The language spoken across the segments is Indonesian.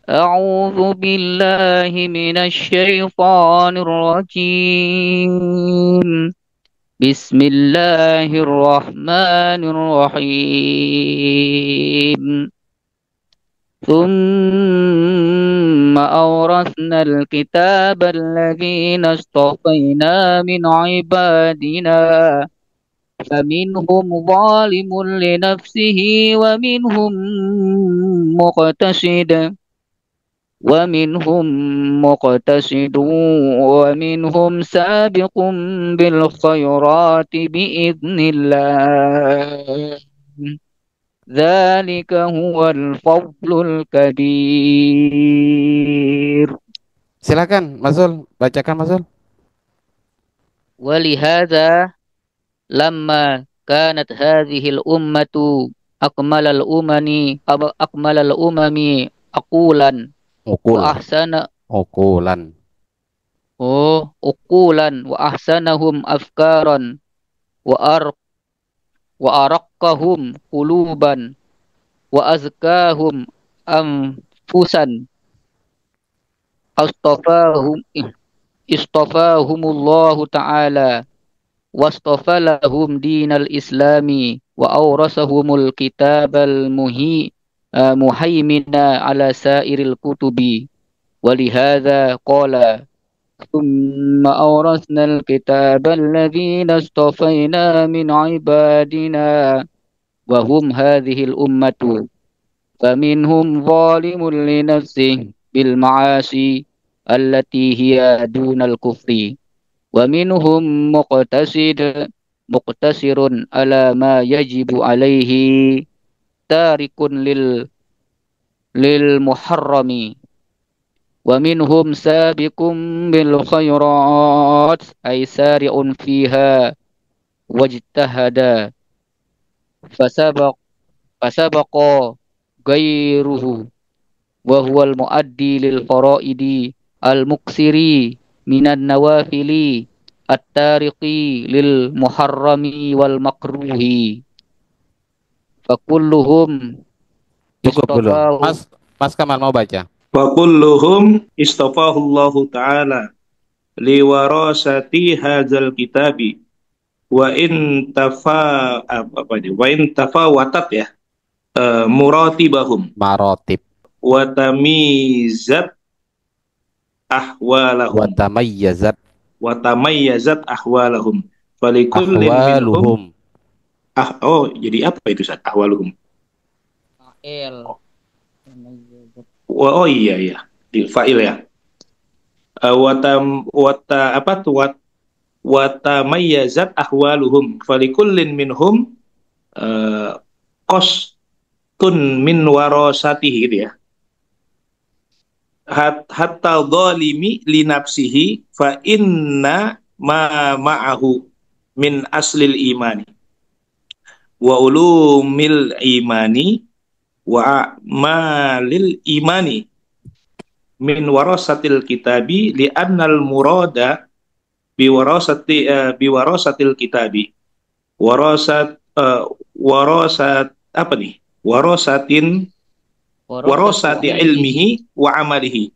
أعوذ بالله من الشيطان الرجيم. بسم الله الرحمن الرحيم. ثم أورثنا الكتاب الذين اصطفينا من عبادنا فمنهم ظالم لنفسه ومنهم مقتصد ومنهم مقتصد ومنهم سابق بالخيرات بإذن الله ذلك هو الفضل الكبير. Silakan, Mas Zul, bacakan Mas Zul. ولهذا لما كانت هذه الأمة أكمل الأمم أكمل الأمم أقولا Ukul, وأحسن ukulan. أقولا وأحسنهم أفكارا وأر وأرقهم قلوبا وأزكاهم أنفسا اصطفاهم اصطفاهم الله تعالى واصطفى لهم دين الإسلام وأورثهم الكتاب المهيمن على سائر الكتب. ولهذا قال ثم أورثنا الكتاب الذين اصطفينا من عبادنا وهم هذه الأمة فمنهم ظالم لنفسه بالمعاصي التي هي دون الكفر ومنهم مقتصر على ما يجب عليه تارك للمحرم ومنهم سابق بالخيرات أي سارع فيها واجتهد فسبق فسبق غيره وهو المؤدي للفرائض المكسر من النوافل التارق للمحرم والمكروه فكلهم Cukup belum? اصطفاه. Mas Kamal mau baca? Wa kulluhum istafahullahu ta'ala liwarasati hadzal kitabi wa in tafa apa ini wa in tafawatat ya muratibahum Marotib. wa tamizat Wa ahwalahum tamayyazat wa tamayyazat ahwalahum falikullin minhum ahwaluhum. oh jadi apa itu Ustaz ahwaluhum L. oh iya ya di fa'il ya. Wata apa tuh watamayyazat ahwaluhum falikullin minhum qostun min warasatihi gitu ya. Hatta dhalimi li nafsihi fa inna ma ma'ahu min aslil imani wa ulumil imani wa a'malil imani min warasatil kitabi li annal murada biwarasatil kitabi warasat apa nih warasati ilmihi wa amalihi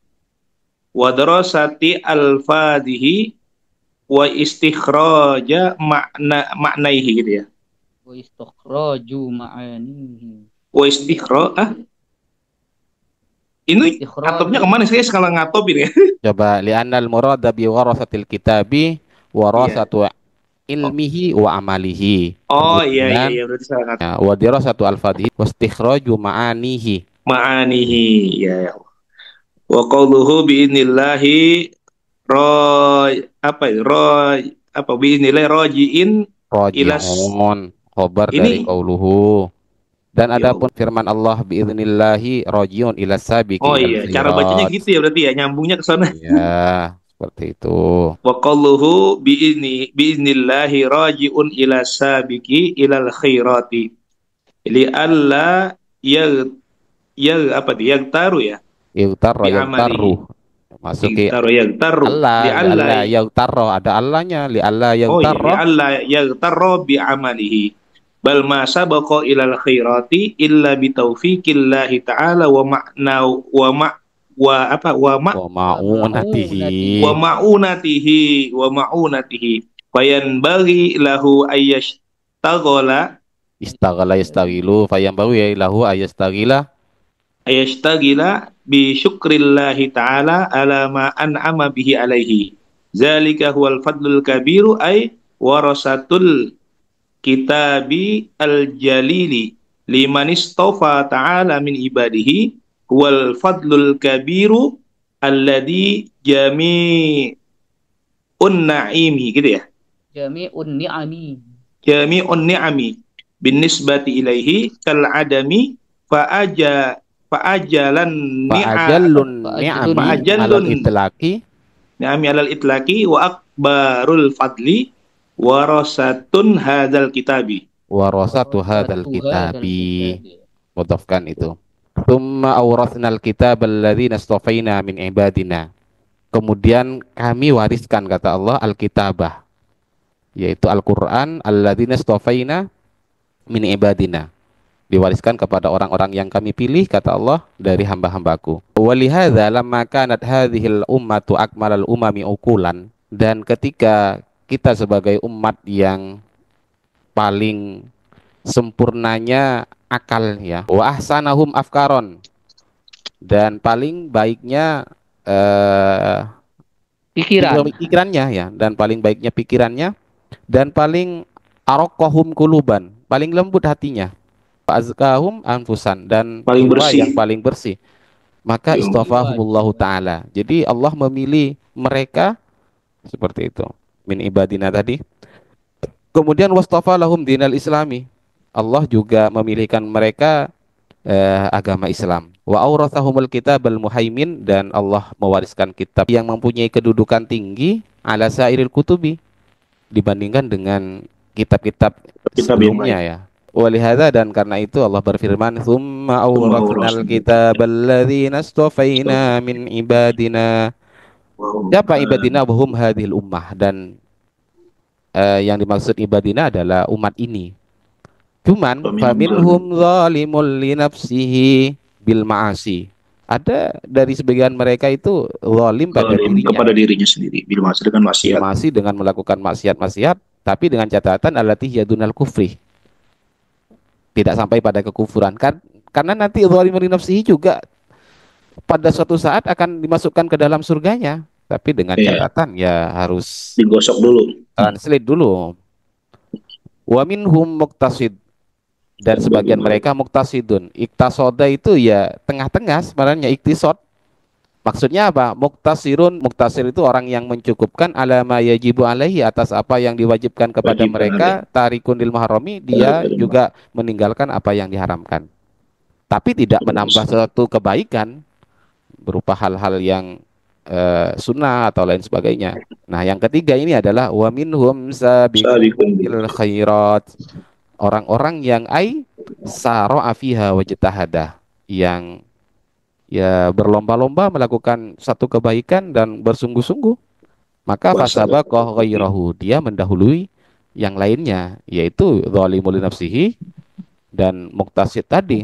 wa darasati alfadhihi wa istikhraja maknaihi gitu ya. Wa istikhraju ma'anihi. Wa ini atopnya kemana saya kalau ngatop ini? Coba li'annal murada bi warasatil kitabi warasatu ilmihi wa amalihi. Oh iya Kemudian berarti salah ngatop. wa dirasatu al-fadhi wastikhraju ma'anihi. Ma'anihi ya. Wa qawluhu bi'inillahi bi'inillahi roji'in ilas. Raji'un khobar dari Ini qauluhu. Dan ya adapun firman Allah biiznillahi rajiun ila sabiqi oh ilal iya, cara bacanya khairat. gitu ya berarti ya, nyambungnya ke sana. Ya, seperti itu. Wa qalluhu biiznillahi raji'un ila sabiqi ilal khairati. Li alla apa dia yang taruh ya Yagtarra bi amalihi. yagtarru. Masuki Yang taruh li Allah, li alla Allah yagtarra, ada Allahnya li Allah oh iya li yagtarra. alla taruh bi amalihi. Bal ma sabaqa ilal khairati illa bi taufiqillahi ta'ala wa Wa ma'unatihi. Wa ma'unatihi fayanbaghi lahu ayyashtaghala Istaghala yastagilu fayambaghi lahu ayashtagila bi syukrillahi ta'ala ala ma an'ama bihi alaihi. Zalika huwal fadlul kabiru ay warasatul kitabi al-jalili liman istofa ta'ala min ibadihi huwal fadlul kabiru alladhi jami'un na'imi, gitu ya. Jami'un ni'ami. Jami'un ni'ami bin nisbati ilaihi kal adami fa'ajalan fa'ajallun Fa'ajallun ni'ami alal itlaqi ni'ami alal itlaqi wa akbarul fadli warasatun hadzal kitabi. warasatu hadzal kitabi. Mudhafkan itu. Tsumma awrathnal kitab alladzina istafaina min ibadina. Kemudian kami wariskan, kata Allah, al-kitabah, yaitu Al-Qur'an, alladzina istafaina min ibadina, diwariskan kepada orang-orang yang kami pilih, kata Allah, dari hamba-hambaku. Walihadza lamma kanat hadhil ummatu akmalal umami uqulan, dan ketika kita sebagai umat yang paling sempurnanya akal, ya, wa ahsanahum afkaron, dan paling baiknya pikirannya, ya, dan paling baiknya pikirannya, dan paling arokohum kuluban, paling lembut hatinya, azkahum anfusan, dan Paling jiwa bersih. yang paling bersih, maka istafahumullahu ta'ala. Jadi Allah memilih mereka seperti itu, min ibadina tadi. Kemudian wastafa lahum dinal islami, Allah juga memilihkan mereka agama Islam. Wa aurathahumul kitabal muhaimin, dan Allah mewariskan kitab yang mempunyai kedudukan tinggi ala sairil kutubi, dibandingkan dengan kitab-kitab sebelumnya, ya. Walihada, dan karena itu Allah berfirman, "Tsumma awrathnal kitabal ladzina istafaina min ibadina." Siapa ibadina? Wahum hadhil ummah, dan yang dimaksud ibadina adalah umat ini. Cuman faminhum zalimun li nafsihi bil ma'asi. Ada dari sebagian mereka itu zalim pada dirinya, kepada dirinya sendiri bil ma'asi, dengan maksiat. masih dengan melakukan maksiat-maksiat, tapi dengan catatan allati yadunal kufri, tidak sampai pada kekufuran. Karena nanti zalimun li nafsihi juga pada suatu saat akan dimasukkan ke dalam surganya, tapi dengan catatan ya harus digosok dulu, translate dulu. Wa minhum muqtasid, dan sebagian mereka muktasidun. Iktasoda itu ya tengah-tengah, sebenarnya iktisod. Maksudnya apa? Muktasirun, muktasir itu orang yang mencukupkan, ala ma yajibu alaihi, atas apa yang diwajibkan kepada mereka. Tarikun lil maharami, dia juga meninggalkan apa yang diharamkan, tapi tidak menambah suatu kebaikan berupa hal-hal yang sunnah atau lain sebagainya. Nah, yang ketiga ini adalah wa minhum sabiqun bil khairat, orang-orang yang saro'a fiha wajtahada, yang ya berlomba-lomba melakukan satu kebaikan dan bersungguh-sungguh, maka fasabaqah ghairahu, dia mendahului yang lainnya, yaitu zalimul nafsihi dan muktasid tadi.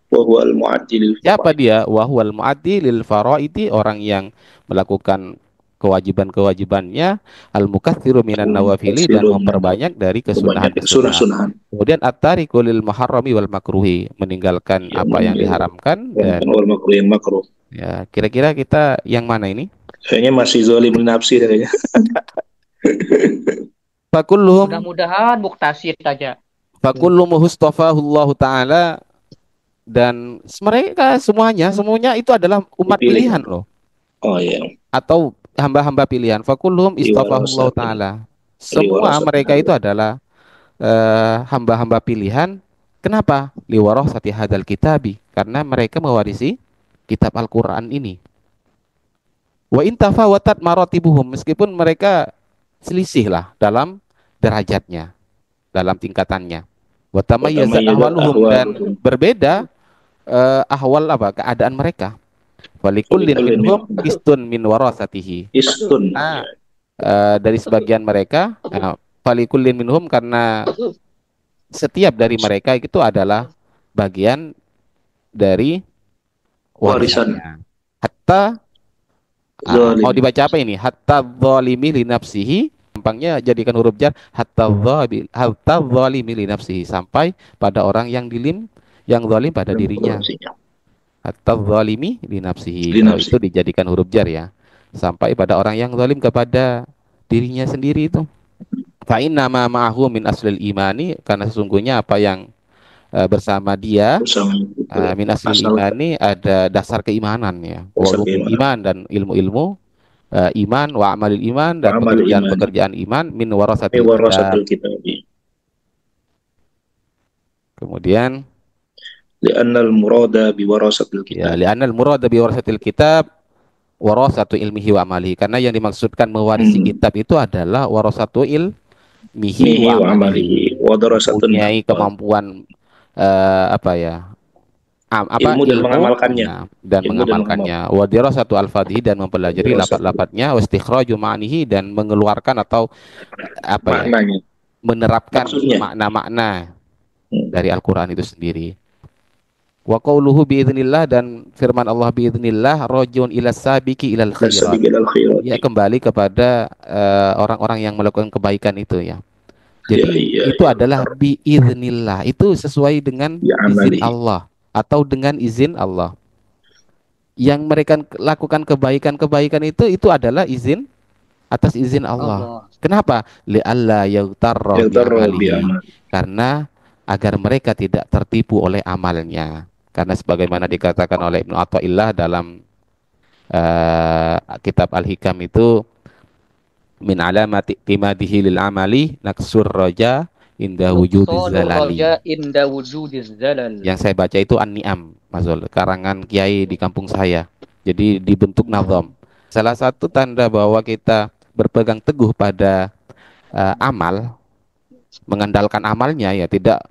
Wahwal mu'addi. Siapa dia? Wahwal mu'addi lil faraidi, orang yang melakukan kewajiban-kewajibannya, al-mukatsiru minan nawafili, dan memperbanyak dari kesunahan-kesunahan. Kemudian at-tariku lil muharrami wal makruhi, meninggalkan apa yang diharamkan dan makruh. Ya, kira-kira kita yang mana ini? Kayaknya masih zalim nafsi kayaknya. Fakulluhum, mudah-mudahan muktasid saja. Fakulluhum hustafahullahu ta'ala, dan mereka semuanya itu adalah umat pilihan loh. Oh iya. Atau hamba-hamba pilihan. Fakulluhum istafahullahu ta'ala, semua mereka itu adalah hamba-hamba pilihan. Kenapa? Liwarasati hadzal kitabi, karena mereka mewarisi kitab Al-Qur'an ini. Wa in tafawatat maratibuhum, meskipun mereka selisih lah dalam derajatnya, dalam tingkatannya. Wa tamayyazat ahwaluhum, dan berbeda ahwal keadaan mereka. Walikullin minhum istun min warasatihi. Istun. Dari sebagian mereka, walikullin minhum, karena setiap dari mereka itu adalah bagian dari warisannya. hatta mau Zalim. dibaca apa ini? Hatta dzalimi li nafsihi. Gampangnya jadikan huruf jar hatta dzalimi li nafsihi, sampai pada orang yang zalim pada dirinya. Hatta dzalimi li nafsihi. Kalau itu Linafsi. dijadikan huruf jar ya. Sampai pada orang yang zalim kepada dirinya sendiri itu. Fa inna ma ma'ahu min aslil imani, karena sesungguhnya apa yang bersama dia Bersama itu. min aslil Asal imani ada dasar keimanan ya. Wa dasar ulumil keimanan. iman, dan ilmu-ilmu iman, wa amalil iman, dan Amal iman. pekerjaan-pekerjaan iman, min Ini warasatil kitab. warasatul kitab. Kemudian Li'anna al-murada bi warasatil ya kitab. li'anal murad bi warasatil kitab warasatu ilmihi wa amalihi, karena yang dimaksudkan mewarisi kitab itu adalah warasatu ilmihi Mihi wa wa amalihi, amalihi. Wa darasatun mempunyai kemampuan apa ya, apa ilmu dan ilmu mengamalkannya. ya, dan Ilmu dan mengamalkannya, wa dirasatu al-fadhihi, dan mempelajari Dirasatu. lafaz-lafadznya, wa istikhraju ma'nihi, dan mengeluarkan atau apa ya, Maknanya. menerapkan Maksudnya. makna-makna Hmm. dari Al-Qur'an itu sendiri. Wa qauluhu biidznillah, dan firman Allah biidznillah, rajun ila sabiqi ilal khairat, Lasabiqil al-khairat. ya kembali kepada orang-orang yang melakukan kebaikan itu ya. Ya, Jadi iya, itu iya. adalah biidznillah, itu sesuai dengan Ya izin amalihi. Allah atau dengan izin Allah. Yang mereka lakukan kebaikan-kebaikan itu adalah atas izin Allah. Allah. Kenapa? Li'alla yaghtarra bi Yaghtarra bi amalihi. amal. Karena agar mereka tidak tertipu oleh amalnya. Karena sebagaimana dikatakan oleh Ibnu Athaillah dalam kitab Al-Hikam itu, min alamati timadihi lil amali naksur raja inda wujudiz Nuqsanur zalali. raja inda wujudiz zalal. Yang saya baca itu An-Ni'am, Mas Zul, karangan kiai di kampung saya. Jadi dibentuk nazam. Salah satu tanda bahwa kita berpegang teguh pada amal, mengandalkan amalnya ya, tidak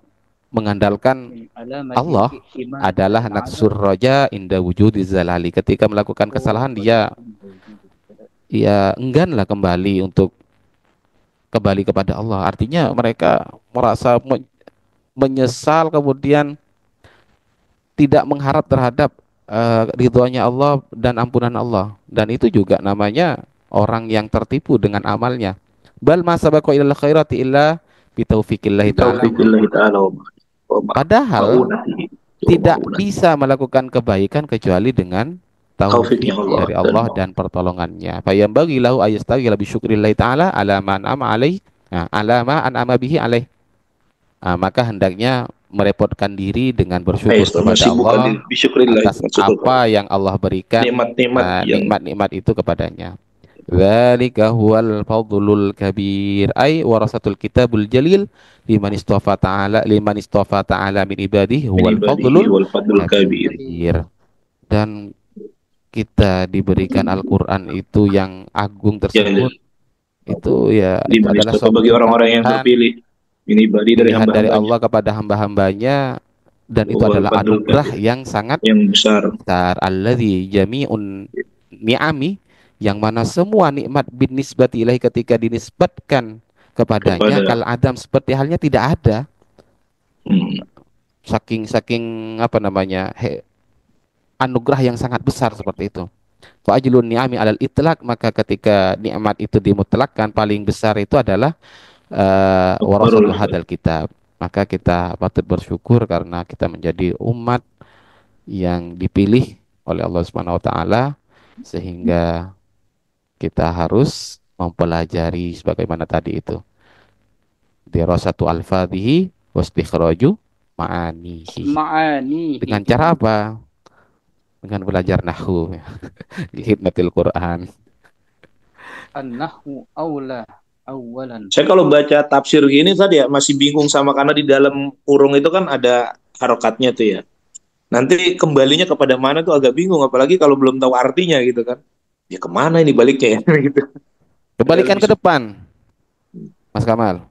mengandalkan Allah, adalah naksur roja inda wujudi zalali. Ketika melakukan kesalahan dia ya engganlah kembali untuk kembali kepada Allah. Artinya mereka merasa menyesal, kemudian tidak mengharap terhadap ridhonya Allah dan ampunan Allah. Dan itu juga namanya orang yang tertipu dengan amalnya. Bal ma sabaqa ilal khairati illa bitaufiqillahi ta'ala. Taufiqillahi ta'ala wa Padahal ma'unatihi. tidak bisa melakukan kebaikan kecuali dengan taufik Taufiknya Allah dari Allah dan pertolongannya. Fa yanbaghi lahu ayastaghila bi syukrillahi ta'ala ala ma an'ama alaih. Nah, ala ma an'ama bihi alaih. Maka hendaknya merepotkan diri dengan bersyukur kepada Allah atas apa yang Allah berikan, nikmat-nikmat itu kepadanya. Dzalika huwal fadlul kabir, ay warasatul kitabul jalil liman istafa ta'ala min ibadihi huwal fadlul kabir. Dan kita diberikan Al-Qur'an itu yang agung tersebut, itu ya itu adalah bagi orang-orang yang terpilih, pilihan dari Allah kepada hamba-hambanya, dan itu adalah anugerah yang sangat besar. Alladzi jami'un ni'ami, yang mana semua nikmat bin nisbati ilahi, ketika dinisbatkan kepadanya kal adam, seperti halnya tidak ada. Saking apa namanya, anugerah yang sangat besar seperti itu. Fa ajlun ni'ami alal itlaq, maka ketika nikmat itu dimutlakkan, paling besar itu adalah warasatul hadal kitab. Maka kita patut bersyukur karena kita menjadi umat yang dipilih oleh Allah Subhanahu wa taala, sehingga kita harus mempelajari sebagaimana tadi itu, dirasatu al-fadhihi wastikhraju ma'anihi. Dengan cara apa? Dengan belajar nahwu. Hikmatil Quran. An-nahwu aula awalan. Saya kalau baca tafsir gini tadi ya masih bingung sama, karena di dalam kurung itu kan ada harokatnya tuh ya. Nanti kembalinya kepada mana tuh agak bingung, apalagi kalau belum tahu artinya gitu kan. Ya kemana ini baliknya ya gitu. Kembalikan ke depan, Mas Kamal.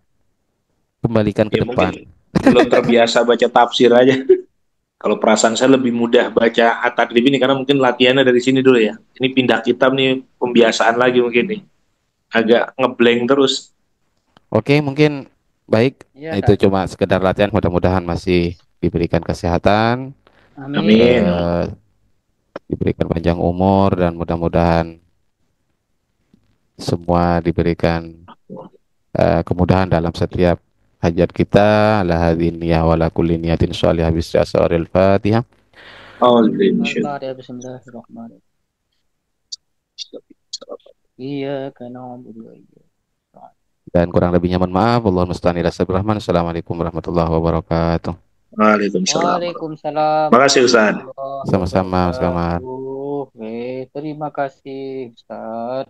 Kembalikan ke depan. Belum terbiasa baca tafsir aja. Kalau perasaan saya lebih mudah baca at-tadrib ini karena mungkin latihannya dari sini dulu ya. Ini pindah kitab nih, pembiasaan lagi mungkin nih. Agak ngeblank terus. Oke, mungkin baik. Ya, itu cuma sekedar latihan, mudah-mudahan masih diberikan kesehatan. Amin. diberikan panjang umur, dan mudah-mudahan semua diberikan kemudahan dalam setiap hajat kita. La hadhihi niyah wa la kulli niyatin sholihah bismillahil Fatihah. Al-Fatihah. Bismillahirrahmanirrahim. Iyyaka na'budu wa iyyaka nasta'in. Dan kurang lebihnya mohon maaf. Allahumma musta'an ila sabir rahman. Assalamualaikum warahmatullahi wabarakatuh. Waalaikumsalam. Waalaikumsalam Makasih, Ustaz. warahmatullahi Sama-sama, Mas Kamar. wabarakatuh. Terima kasih Ustaz.